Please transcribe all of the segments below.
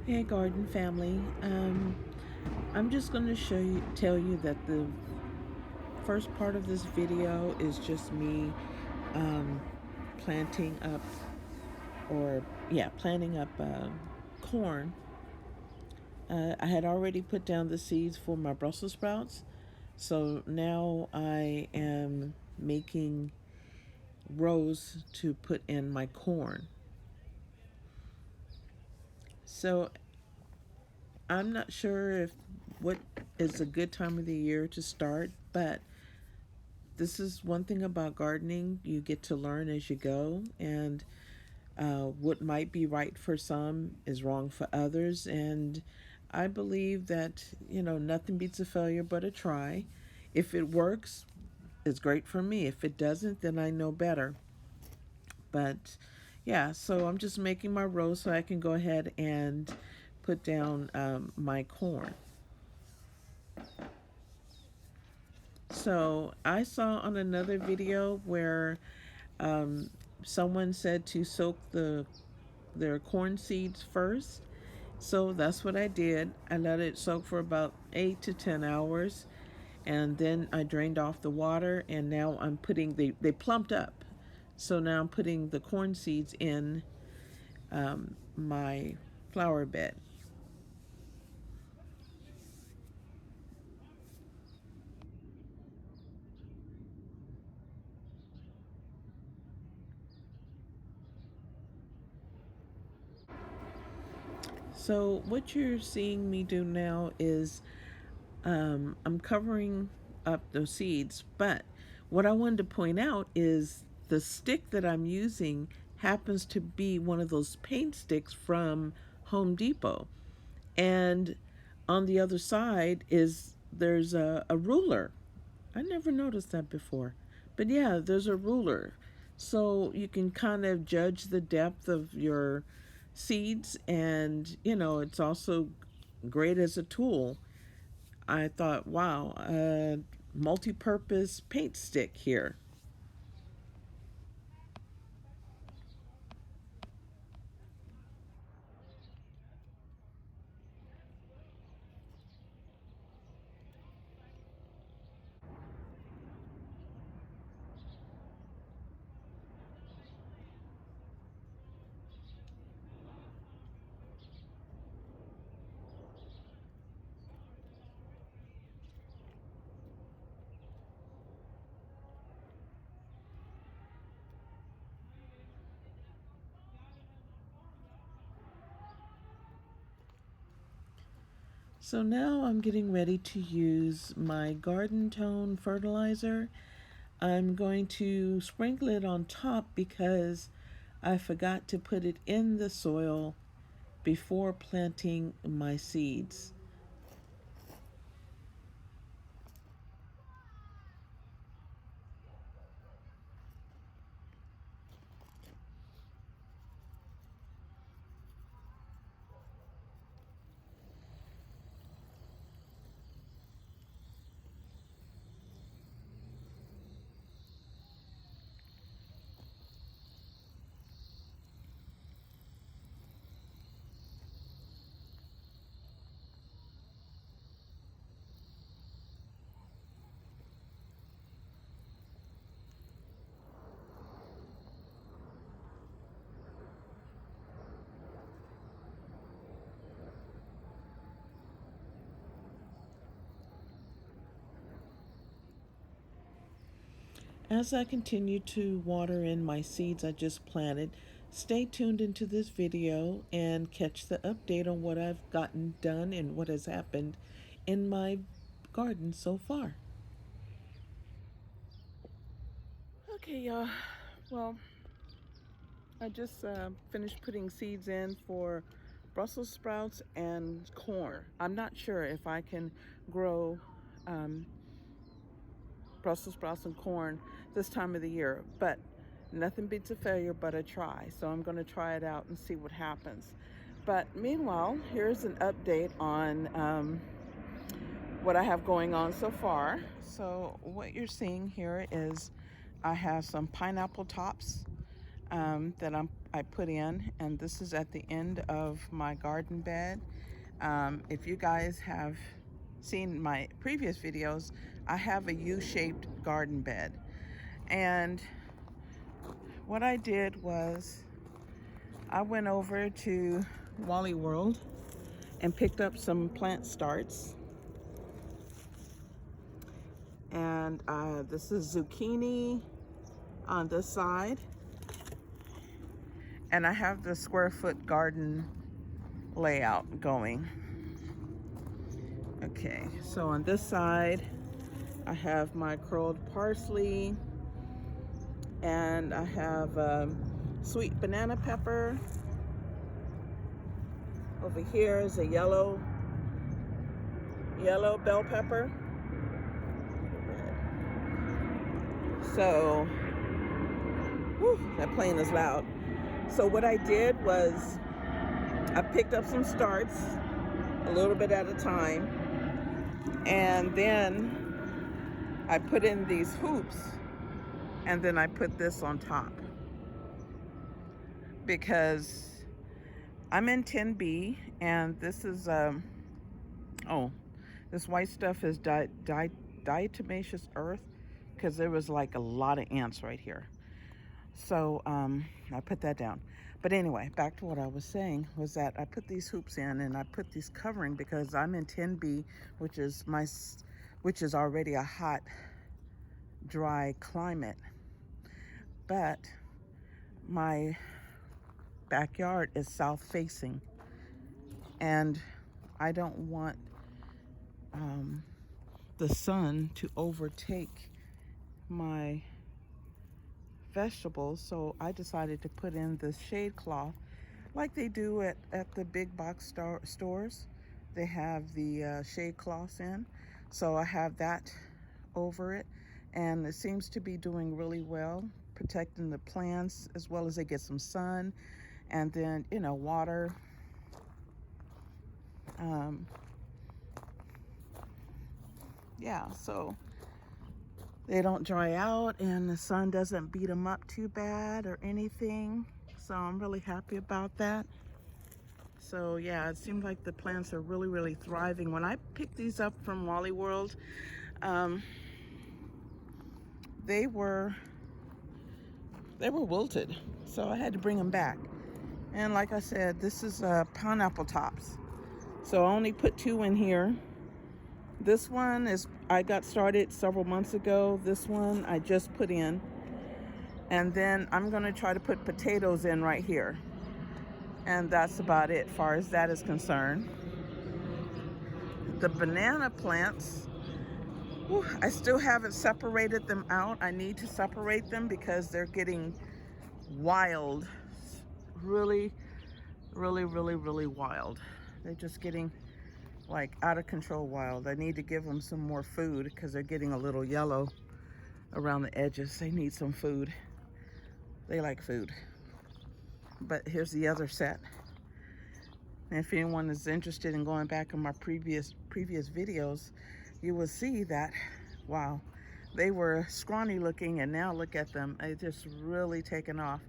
Hey, garden family. I'm just going to tell you that the first part of this video is just me um, planting up, planting up corn. I had already put down the seeds for my Brussels sprouts, so now I am making rows to put in my corn. So I'm not sure if what is a good time of the year to start, but this is one thing about gardening. You get to learn as you go, and what might be right for some is wrong for others. And I believe that, nothing beats a failure but a try. If it works, it's great for me. If it doesn't, then I know better. But yeah, so I'm just making my rows so I can go ahead and put down my corn. So I saw on another video where um, someone said to soak their corn seeds first. So that's what I did. I let it soak for about 8 to 10 hours, and then I drained off the water. And now I'm putting they plumped up. So now I'm putting the corn seeds in my flower bed. So what you're seeing me do now is I'm covering up those seeds, but what I wanted to point out is the stick that I'm using happens to be one of those paint sticks from Home Depot. And on the other side is there's a ruler. I never noticed that before. But yeah, there's a ruler. So you can kind of judge the depth of your seeds, and it's also great as a tool. I thought, wow, a multi-purpose paint stick here. So now I'm getting ready to use my garden tone fertilizer. I'm going to sprinkle it on top because I forgot to put it in the soil before planting my seeds. As I continue to water in my seeds I just planted, stay tuned into this video and catch the update on what I've gotten done and what has happened in my garden so far. Okay, y'all. Well, I just finished putting seeds in for Brussels sprouts and corn. I'm not sure if I can grow um, Brussels sprouts and corn this time of the year, but nothing beats a failure but a try. So I'm going to try it out and see what happens. But meanwhile, here's an update on what I have going on so far. So what you're seeing here is I have some pineapple tops I put in, and this is at the end of my garden bed. If you guys have seen my previous videos, I have a U-shaped garden bed. And what I did was I went over to Wally World and picked up some plant starts. And this is zucchini on this side. And I have the square foot garden layout going. Okay, so on this side, I have my curled parsley, and I have sweet banana pepper. Over here is a yellow bell pepper. So, whew, that plane is loud. So what I did was I picked up some starts, a little bit at a time, and then I put in these hoops, and then I put this on top because I'm in 10B, and this is this white stuff is diatomaceous earth, because there was like a lot of ants right here. So I put that down. But anyway, back to what I was saying was that I put these hoops in, and I put these covering because I'm in 10B, which is already a hot, dry climate. But my backyard is south facing, and I don't want the sun to overtake my vegetables, so I decided to put in the shade cloth like they do at the big box stores. They have the shade cloths in, so I have that over it, and it seems to be doing really well, protecting the plants as well as they get some sun, and then water. Yeah, so they don't dry out and the sun doesn't beat them up too bad or anything. So I'm really happy about that. So yeah, it seems like the plants are really, really thriving. When I picked these up from Wally World, they were wilted. So I had to bring them back. And like I said, this is pineapple tops. So I only put 2 in here. This one I got started several months ago. This one I just put in. And then I'm going to try to put potatoes in right here. And that's about it as far as that is concerned. The banana plants, I still haven't separated them out. I need to separate them because they're getting wild. Really, really, really, really wild. They're just getting like out of control wild. I need to give them some more food because they're getting a little yellow around the edges. They need some food. They like food. But here's the other set. And if anyone is interested in going back in my previous videos, you will see that, wow, they were scrawny looking, and now look at them. They just really taken off.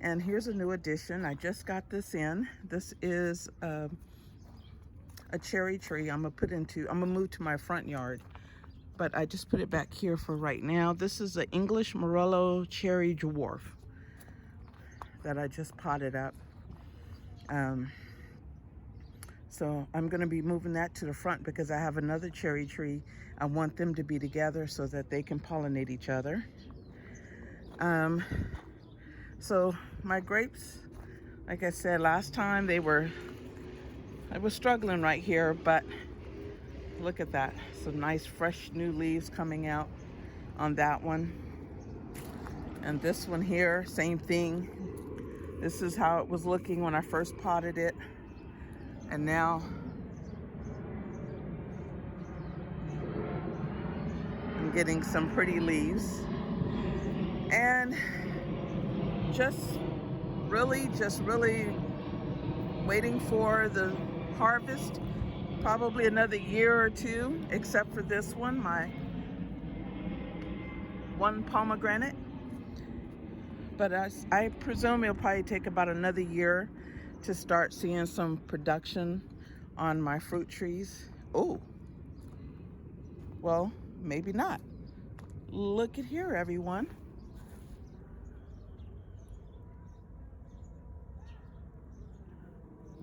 And here's a new addition. I just got this in. This is a cherry tree. I'm gonna move to my front yard, but I just put it back here for right now. This is an English Morello cherry dwarf that I just potted up. So I'm gonna be moving that to the front because I have another cherry tree. I want them to be together so that they can pollinate each other. So my grapes, like I said last time, I was struggling right here, but look at that. Some nice fresh new leaves coming out on that one. And this one here, same thing. This is how it was looking when I first potted it. And now I'm getting some pretty leaves. And just really waiting for the harvest, probably another year or 2, except for this one, my one pomegranate. but I presume it'll probably take about another year to start seeing some production on my fruit trees. Oh, well, maybe not. Look at here, everyone.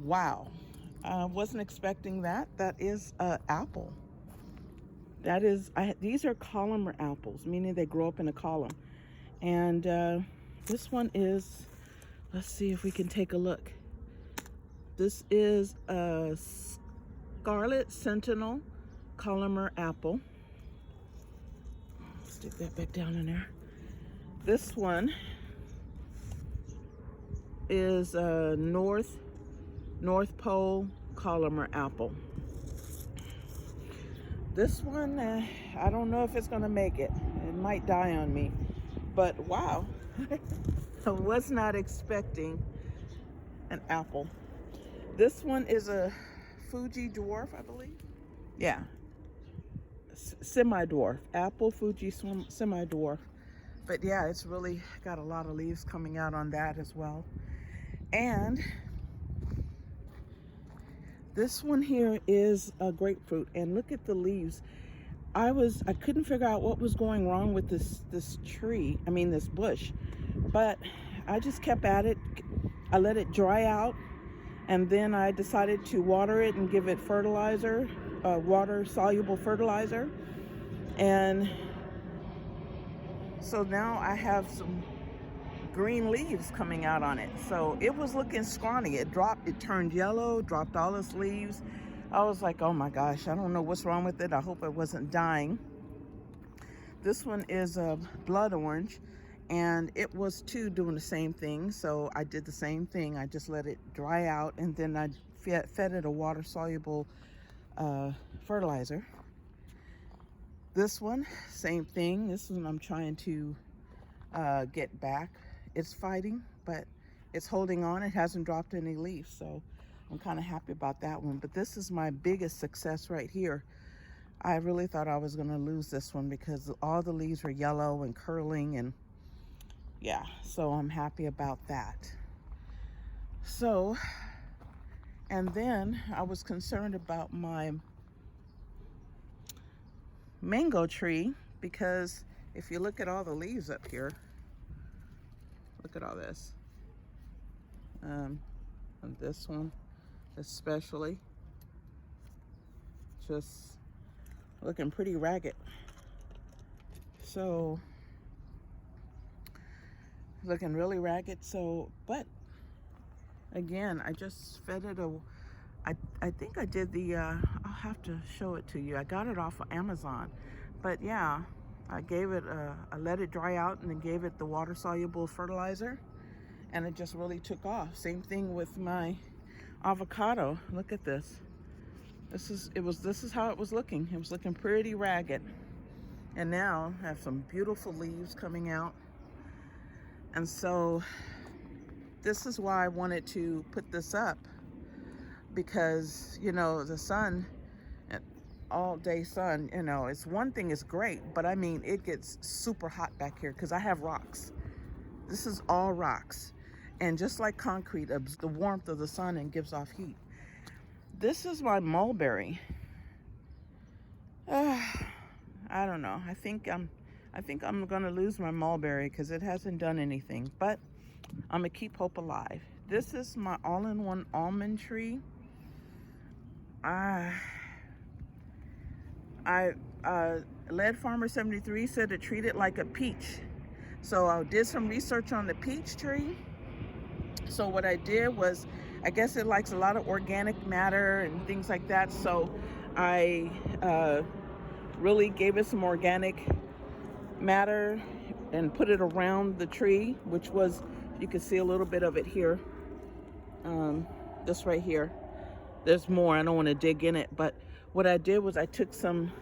Wow. I wasn't expecting that. That is an apple. That is, these are columnar apples, meaning they grow up in a column. And this one is, let's see if we can take a look. This is a Scarlet Sentinel columnar apple. Stick that back down in there. This one is a North Pole columnar apple. This one, I don't know if it's gonna make it. It might die on me. But wow, I was not expecting an apple. This one is a Fuji dwarf, I believe. Yeah, semi-dwarf. Apple Fuji semi-dwarf. But yeah, it's really got a lot of leaves coming out on that as well. And this one here is a grapefruit, and look at the leaves. I couldn't figure out what was going wrong with this tree, this bush, but I just kept at it. I let it dry out, and then I decided to water it and give it fertilizer, water soluble fertilizer. And so now I have some green leaves coming out on it. So it was looking scrawny. It turned yellow, dropped all its leaves. I was like, oh my gosh, I don't know what's wrong with it. I hope it wasn't dying. This one is a blood orange, and it was too doing the same thing. So I did the same thing. I just let it dry out, and then I fed it a water soluble fertilizer. This one, same thing. This one I'm trying to get back. It's fighting, but it's holding on. It hasn't dropped any leaves, so I'm kind of happy about that one. But this is my biggest success right here. I really thought I was going to lose this one because all the leaves were yellow and curling, and yeah, so I'm happy about that. So, and then I was concerned about my mango tree, because if you look at all the leaves up here, look at all this. And this one especially, just looking pretty ragged. So, looking really ragged. So, but again, I just fed it I think I did I'll have to show it to you. I got it off of Amazon. But yeah, I gave it, I let it dry out and then gave it the water soluble fertilizer, and it just really took off. Same thing with my avocado. Look at this. This is how it was looking. It was looking pretty ragged. And now I have some beautiful leaves coming out. And so this is why I wanted to put this up, because the sun, all day sun, it's one thing, it's great, but it gets super hot back here because I have rocks. This is all rocks, and just like concrete, the warmth of the sun and gives off heat. This is my mulberry. I don't know. I think I'm gonna lose my mulberry because it hasn't done anything, but I'm gonna keep hope alive. This is my all-in-one almond tree. Lead Farmer 73 said to treat it like a peach. So I did some research on the peach tree. So what I did was, I guess it likes a lot of organic matter and things like that. So I really gave it some organic matter and put it around the tree, which was, you can see a little bit of it here. This right here. There's more. I don't want to dig in it, but what I did was I took some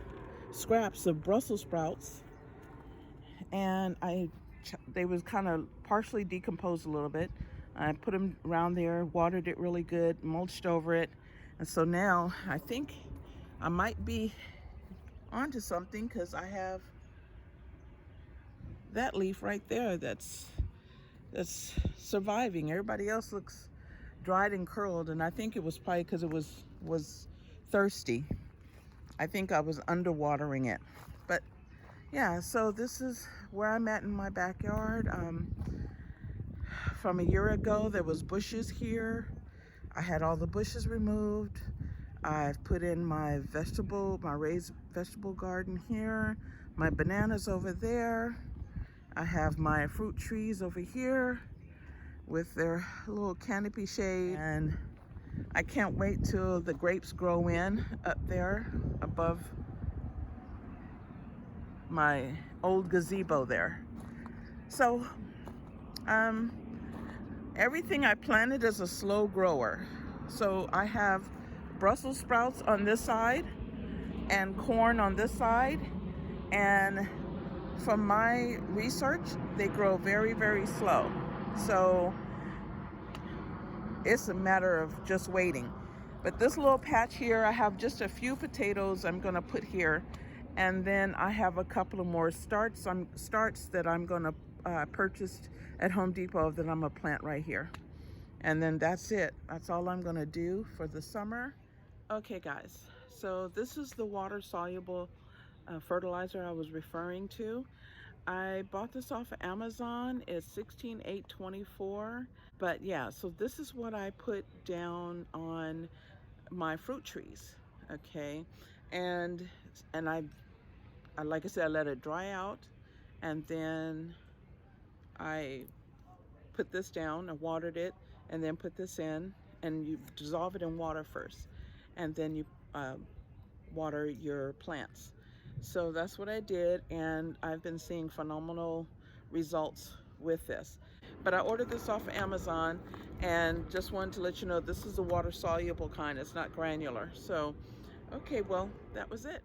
scraps of Brussels sprouts, and they was kind of partially decomposed a little bit. I put them around there, watered it really good, mulched over it, and so now I think I might be onto something, because I have that leaf right there that's that's surviving. Everybody else looks dried and curled, and I think it was probably because it was thirsty. I think I was underwatering it. But yeah, so this is where I'm at in my backyard. From a year ago, there was bushes here. I had all the bushes removed. I've put in my raised vegetable garden here. My bananas over there. I have my fruit trees over here with their little canopy shade. And I can't wait till the grapes grow in up there above my old gazebo there. So, everything I planted is a slow grower. So I have Brussels sprouts on this side and corn on this side. And from my research, they grow very, very slow. So it's a matter of just waiting. But this little patch here, I have just a few potatoes I'm gonna put here. And then I have a couple of more starts that I'm gonna purchase at Home Depot that I'm gonna plant right here. And then that's it. That's all I'm gonna do for the summer. Okay guys, so this is the water soluble fertilizer I was referring to. I bought this off of Amazon. It's $16,824. But yeah, so this is what I put down on my fruit trees. Okay, and I like I said, I let it dry out, and then I put this down, I watered it, and then put this in, and you dissolve it in water first, and then you water your plants. So that's what I did, and I've been seeing phenomenal results with this. But I ordered this off of Amazon, and just wanted to let you know this is a water soluble kind. It's not granular. So, okay, well, that was it.